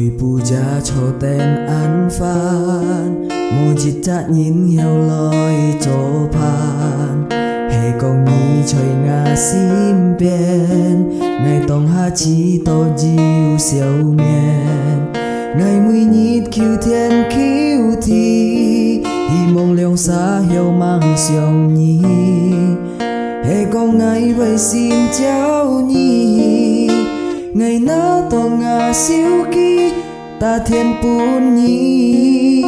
mùi pu cha cho tên ăn phan mùi chít cha nhìn hiểu lối cho phan hệ công nhi chơi ngà sim bên ngày tông ha chi to diu siêu miền ngày mùi nhít kiêu thiên kiêu thi hi mong liong xa hiểu mang xiong nhi hệ công ngày vậy sim cháu nhi ngày na to ngà siêu ki ta thiên pun nhi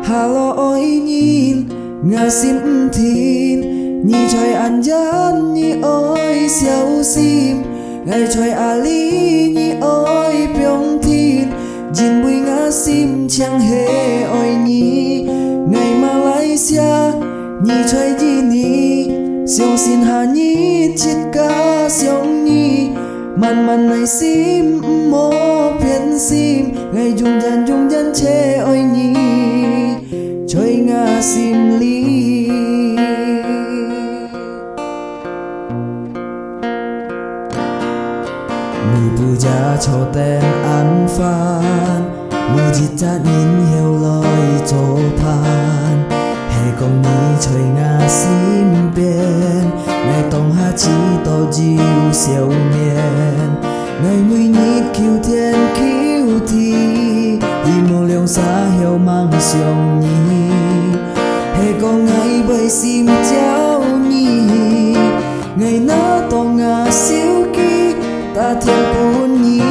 hà lo oi nhìn ngà sim thiên nhi chơi ăn gian nhi oi siêu sim ngày chơi ali nhi oi pyong thiên jin bui ngà sim chẳng hề oi nhi ngày Malaysia nhi chơi gì nhi siêu xin hà nhi chít ca siêu nhi man này sim mô phiền sim ngày dung dân chê ôi nhi chơi ngà sim ly mùi bù cha cho tên ăn phan mùi chít cha nhìn hiểu lối cho phan hệ công nhi chơi ngà sim bên ngày tông ha chi to diu siêu miền ngày mùi nhít kiêu thiên kiêu thi hi mô liong xa hiểu mang xiong nhi hệ công ngày bởi sim cháu nhi ngày na to ngà siêu ki ta thiên pun nhi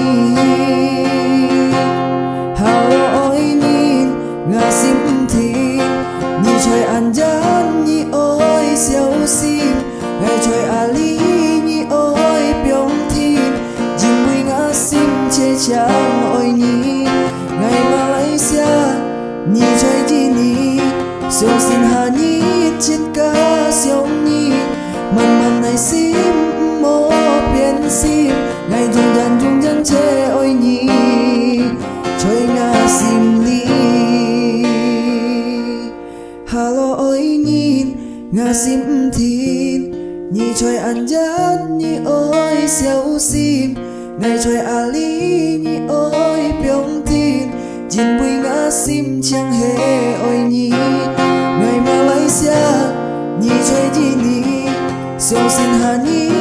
hà lo oi nhìn ngà sim thiên nhi chơi ăn gian nhi oi siêu sim ngày chơi ali nhi oi pyong thiên jin bui ngà sim che chang oi nhi ngày Malaysia nhi chơi gì nhi siêu xin hà nhi chít ca siêu nhi man này sim mô biến sim ngày dung dân che oi nhi chơi ngà sim ly hello oi nhìn ngà sim thiên nhi chơi ăn gian nhi oi siêu sim ngày chơi ali nhi oi pyong thiên jin bui ngà sim chẳng hề oi nhi ngày Malaysia nhi chơi gì nhi siêu xin hà nhi